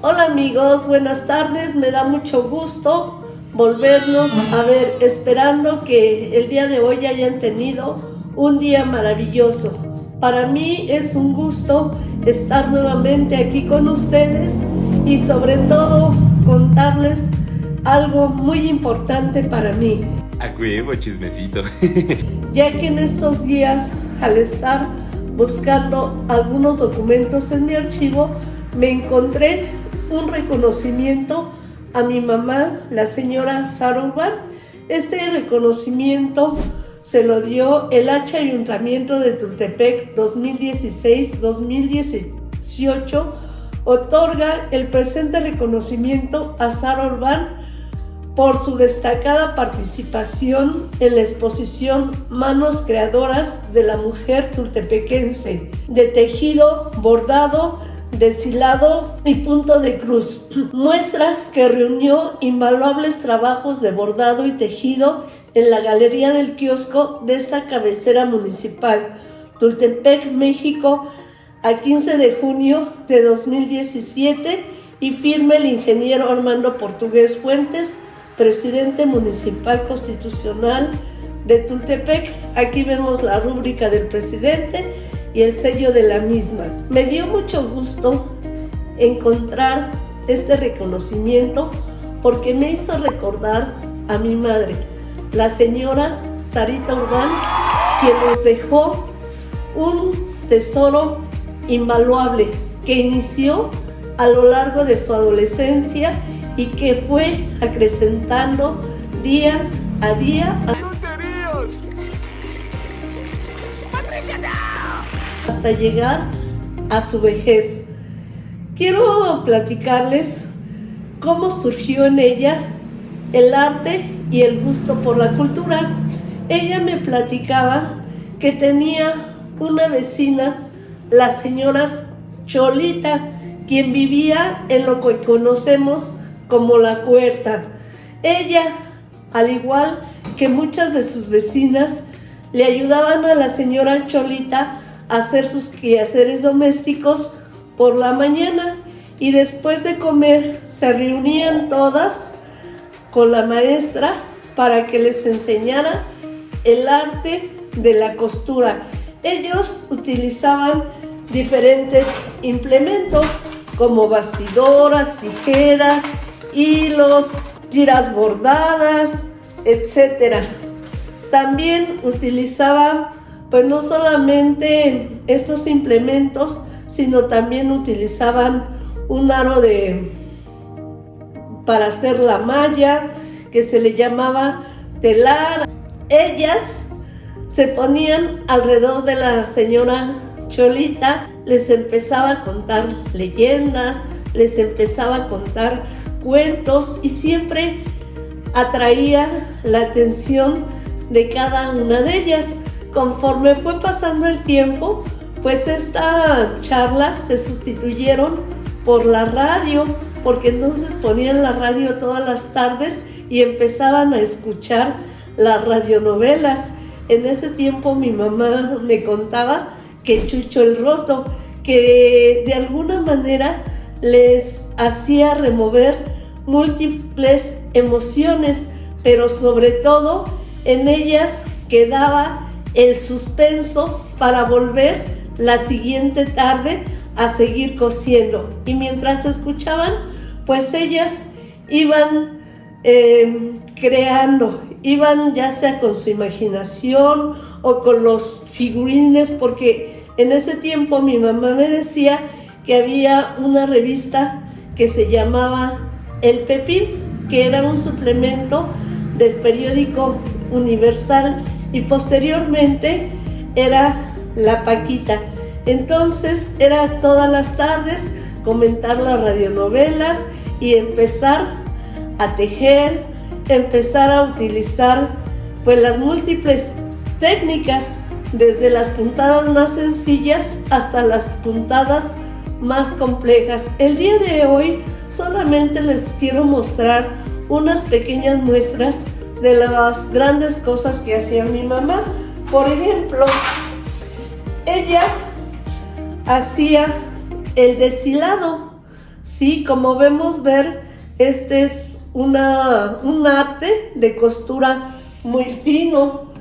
Hola amigos, buenas tardes, me da mucho gusto volvernos a ver, esperando que el día de hoy hayan tenido un día maravilloso. Para mí es un gusto estar nuevamente aquí con ustedes y sobre todo contarles algo muy importante para mí. A huevo, chismecito. Ya que en estos días, al estar buscando algunos documentos en mi archivo, me encontré un reconocimiento a mi mamá, la señora Sara Urbán. Este reconocimiento se lo dio el H Ayuntamiento de Tultepec 2016-2018. Otorga el presente reconocimiento a Sara Urbán por su destacada participación en la exposición Manos Creadoras de la Mujer Tultepequense, de tejido, bordado, deshilado y punto de cruz. Muestra que reunió invaluables trabajos de bordado y tejido en la galería del kiosco de esta cabecera municipal, Tultepec, México, a 15 de junio de 2017, y firma el ingeniero Armando Portugués Fuentes, presidente municipal constitucional de Tultepec. Aquí vemos la rúbrica del presidente y el sello de la misma. Me dio mucho gusto encontrar este reconocimiento porque me hizo recordar a mi madre, la señora Sarita Urbán, quien nos dejó un tesoro invaluable que inició a lo largo de su adolescencia y que fue acrecentando día a día hasta llegar a su vejez. Quiero platicarles cómo surgió en ella el arte y el gusto por la cultura. Ella me platicaba que tenía una vecina, la señora Cholita, quien vivía en lo que conocemos como la Huerta. Ella, al igual que muchas de sus vecinas, le ayudaban a la señora Cholita a hacer sus quehaceres domésticos por la mañana, y después de comer se reunían todas con la maestra para que les enseñara el arte de la costura. Ellos utilizaban diferentes implementos como bastidoras, tijeras, hilos, tiras bordadas, etc. También utilizaban pues no solamente estos implementos, sino también utilizaban un aro para hacer la malla, que se le llamaba telar. Ellas se ponían alrededor de la señora Cholita, les empezaba a contar leyendas, les empezaba a contar cuentos y siempre atraía la atención de cada una de ellas. Conforme fue pasando el tiempo, pues estas charlas se sustituyeron por la radio, porque entonces ponían la radio todas las tardes y empezaban a escuchar las radionovelas. En ese tiempo mi mamá me contaba que Chucho el Roto, que de alguna manera les hacía remover múltiples emociones, pero sobre todo en ellas quedaba el suspenso para volver la siguiente tarde a seguir cosiendo. Y mientras escuchaban, pues ellas iban creando, iban ya sea con su imaginación o con los figurines, porque en ese tiempo mi mamá me decía que había una revista que se llamaba El Pepín, que era un suplemento del periódico Universal, y posteriormente era La Paquita. Entonces era todas las tardes comentar las radionovelas y empezar a tejer, empezar a utilizar pues las múltiples técnicas, desde las puntadas más sencillas hasta las puntadas más complejas. El día de hoy solamente les quiero mostrar unas pequeñas muestras de las grandes cosas que hacía mi mamá. Por ejemplo, ella hacía el deshilado. Sí, como vemos este es un arte de costura muy fino.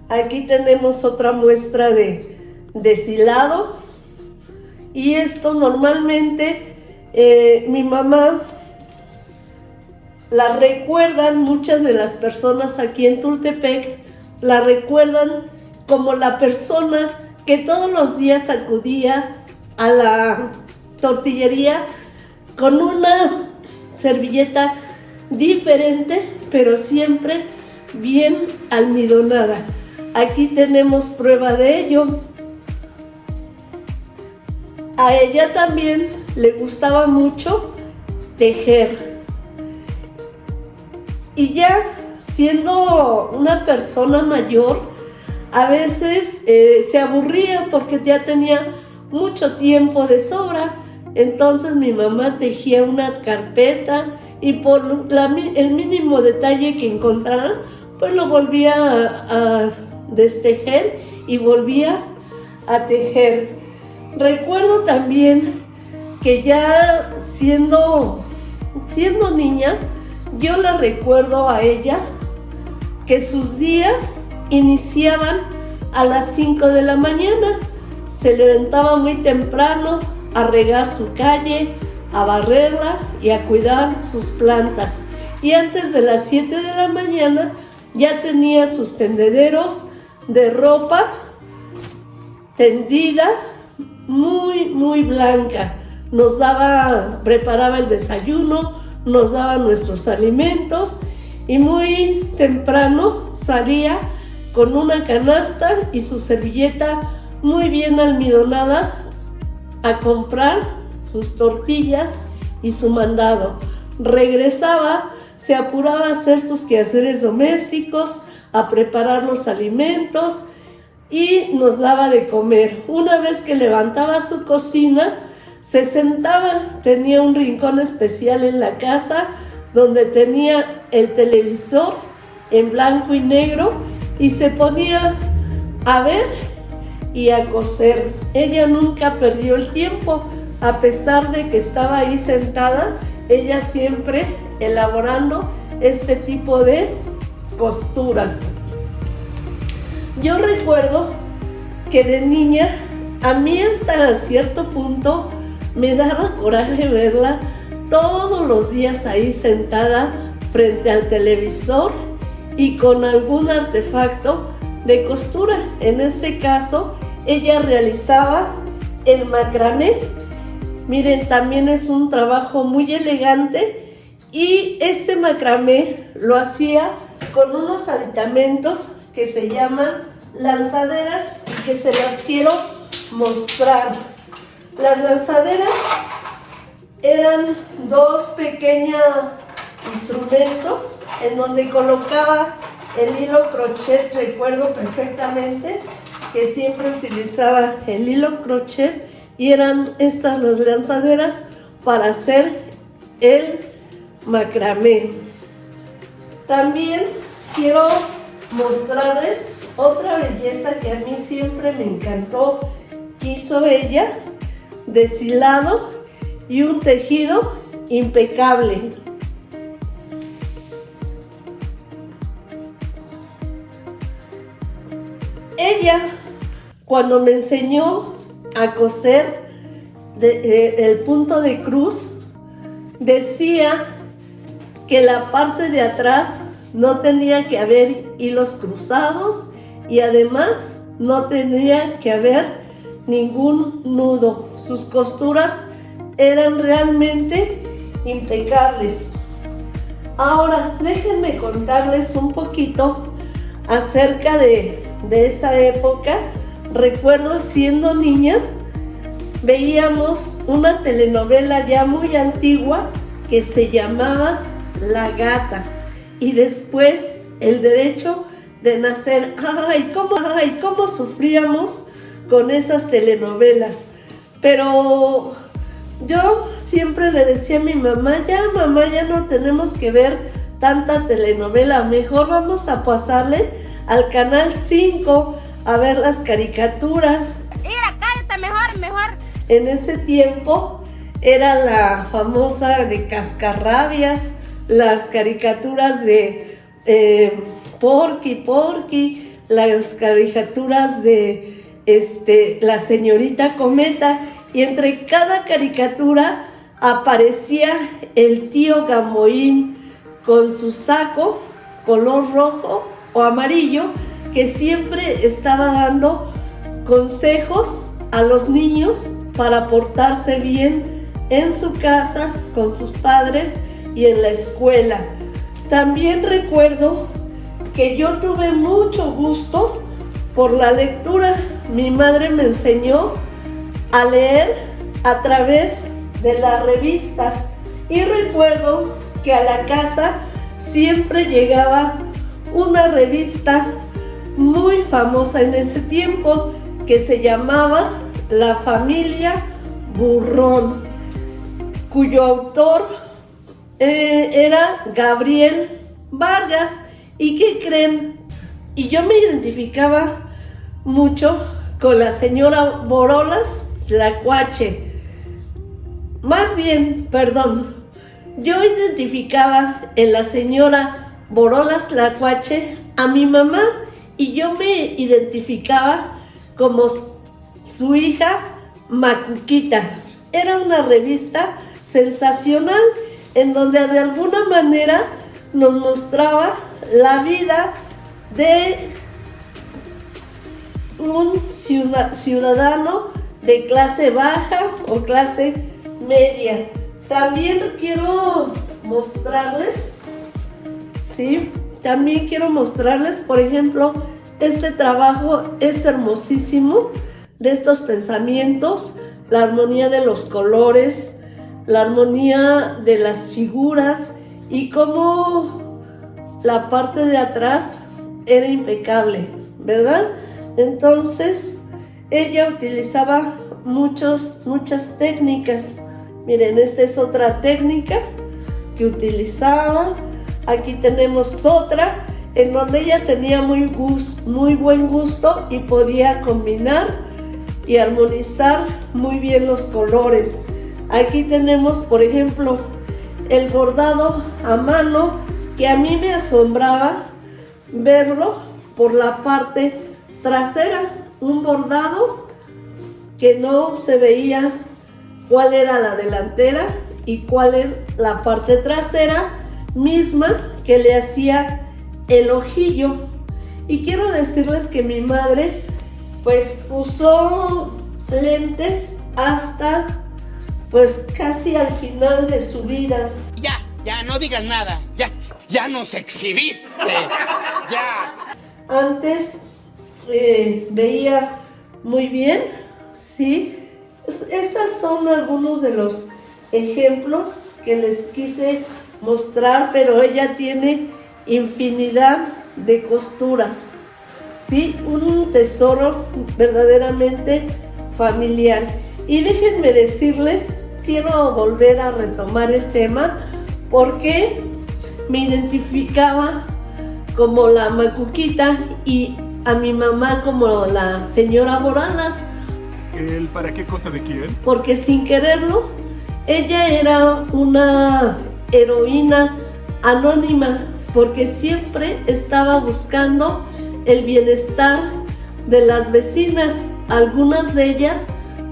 Aquí tenemos otra muestra de deshilado. Y esto normalmente mi mamá la recuerdan, muchas de las personas aquí en Tultepec, la recuerdan como la persona que todos los días acudía a la tortillería con una servilleta diferente, pero siempre bien almidonada. Aquí tenemos prueba de ello. A ella también le gustaba mucho tejer. Y ya siendo una persona mayor, a veces se aburría porque ya tenía mucho tiempo de sobra. Entonces mi mamá tejía una carpeta y por el mínimo detalle que encontrara, pues lo volvía a destejer y volvía a tejer. Recuerdo también que ya siendo niña, yo la recuerdo a ella que sus días iniciaban a las 5 de la mañana. Se levantaba muy temprano a regar su calle, a barrerla y a cuidar sus plantas. Y antes de las 7 de la mañana ya tenía sus tendederos de ropa tendida, muy blanca. Preparaba el desayuno, nos daba nuestros alimentos y muy temprano salía con una canasta y su servilleta muy bien almidonada a comprar sus tortillas y su mandado. Regresaba, se apuraba a hacer sus quehaceres domésticos, a preparar los alimentos y nos daba de comer. Una vez que levantaba su cocina, se sentaba, tenía un rincón especial en la casa donde tenía el televisor en blanco y negro y se ponía a ver y a coser. Ella nunca perdió el tiempo, a pesar de que estaba ahí sentada, ella siempre elaborando este tipo de costuras. Yo recuerdo que de niña, a mí hasta cierto punto me daba coraje verla todos los días ahí sentada frente al televisor y con algún artefacto de costura. En este caso, ella realizaba el macramé. Miren, también es un trabajo muy elegante y este macramé lo hacía con unos aditamentos que se llaman lanzaderas y que se las quiero mostrar. Las lanzaderas eran dos pequeños instrumentos en donde colocaba el hilo crochet. Recuerdo perfectamente que siempre utilizaba el hilo crochet y eran estas las lanzaderas para hacer el macramé. También quiero mostrarles otra belleza que a mí siempre me encantó que hizo ella, deshilado y un tejido impecable. Ella, cuando me enseñó a coser el punto de cruz, decía que la parte de atrás no tenía que haber hilos cruzados y además no tenía que haber ningún nudo. Sus costuras eran realmente impecables. Ahora, déjenme contarles un poquito acerca de esa época. Recuerdo siendo niña, veíamos una telenovela ya muy antigua que se llamaba La Gata y después El Derecho de Nacer. ¡Ay, cómo sufríamos con esas telenovelas! Pero yo siempre le decía a mi mamá, mamá, ya no tenemos que ver tanta telenovela, mejor vamos a pasarle al canal 5 a ver las caricaturas. Mira, cállate, mejor. En ese tiempo era la famosa de Cascarrabias, las caricaturas de Porky, las caricaturas de la señorita Cometa, y entre cada caricatura aparecía el tío Gamboín con su saco color rojo o amarillo, que siempre estaba dando consejos a los niños para portarse bien en su casa, con sus padres y en la escuela. También recuerdo que yo tuve mucho gusto por la lectura. Mi madre me enseñó a leer a través de las revistas, y recuerdo que a la casa siempre llegaba una revista muy famosa en ese tiempo que se llamaba La Familia Burrón, cuyo autor era Gabriel Vargas. ¿Y qué creen? Y yo me identificaba mucho con la señora Borolas Tlacuache. Más bien, perdón, yo identificaba en la señora Borolas Tlacuache a mi mamá, y yo me identificaba como su hija Macuquita. Era una revista sensacional en donde de alguna manera nos mostraba la vida de un ciudadano de clase baja o clase media. También quiero mostrarles, ¿sí? También quiero mostrarles, por ejemplo, este trabajo es hermosísimo, de estos pensamientos, la armonía de los colores, la armonía de las figuras, y cómo la parte de atrás era impecable, ¿verdad? Entonces, ella utilizaba muchas técnicas. Miren, esta es otra técnica que utilizaba. Aquí tenemos otra en donde ella tenía muy buen gusto y podía combinar y armonizar muy bien los colores. Aquí tenemos, por ejemplo, el bordado a mano, que a mí me asombraba verlo por la parte trasera, un bordado que no se veía cuál era la delantera y cuál era la parte trasera misma, que le hacía el ojillo. Y quiero decirles que mi madre pues usó lentes hasta pues casi al final de su vida. Ya, no digas nada, ya nos exhibiste, ya. Antes veía muy bien, ¿sí? Estos son algunos de los ejemplos que les quise mostrar, pero ella tiene infinidad de costuras, ¿sí? Un tesoro verdaderamente familiar. Y déjenme decirles, quiero volver a retomar el tema, porque me identificaba como la Macuquita y a mi mamá como la señora Borolas. ¿El para qué cosa de quién? Porque sin quererlo, ella era una heroína anónima, porque siempre estaba buscando el bienestar de las vecinas. Algunas de ellas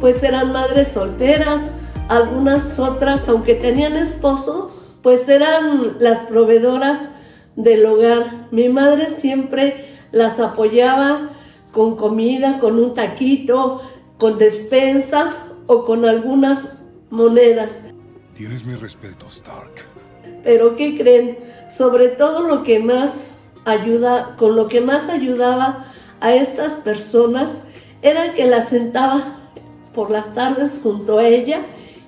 pues eran madres solteras, algunas otras, aunque tenían esposo, pues eran las proveedoras del hogar. Mi madre siempre las apoyaba con comida, con un taquito, con despensa o con algunas monedas. Tienes mi respeto, Stark. Pero ¿qué creen? Sobre todo con lo que más ayudaba a estas personas era que las sentaba por las tardes junto a ella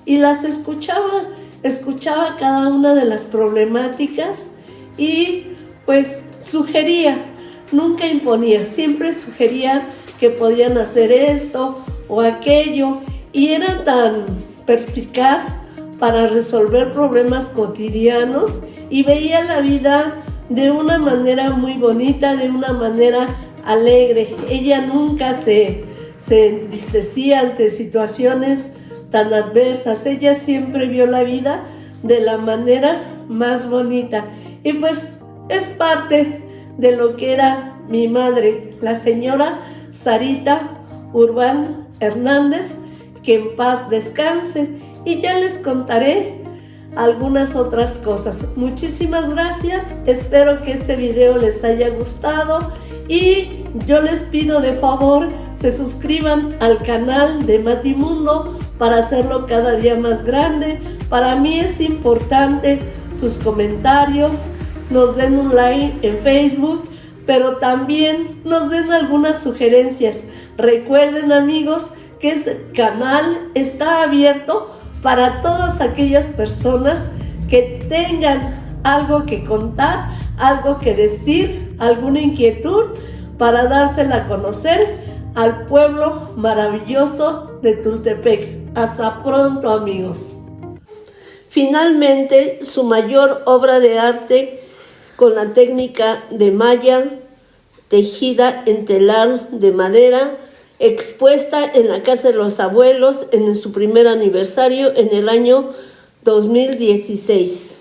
y las escuchaba cada una de las problemáticas, y pues sugería, nunca imponía, siempre sugería que podían hacer esto o aquello, y era tan perspicaz para resolver problemas cotidianos y veía la vida de una manera muy bonita, de una manera alegre. Ella nunca se entristecía ante situaciones tan adversas. Ella siempre vio la vida de la manera más bonita y pues es parte de lo que era mi madre, la señora Sarita Urbán Hernández, que en paz descanse, y ya les contaré algunas otras cosas. Muchísimas gracias, espero que este video les haya gustado y yo les pido de favor se suscriban al canal de Matimundo para hacerlo cada día más grande. Para mí es importante sus comentarios, nos den un like en Facebook, pero también nos den algunas sugerencias. Recuerden, amigos, que este canal está abierto para todas aquellas personas que tengan algo que contar, algo que decir, alguna inquietud, para dársela a conocer al pueblo maravilloso de Tultepec. Hasta pronto, amigos. Finalmente, su mayor obra de arte con la técnica de malla tejida en telar de madera, expuesta en la Casa de los Abuelos en su primer aniversario en el año 2016.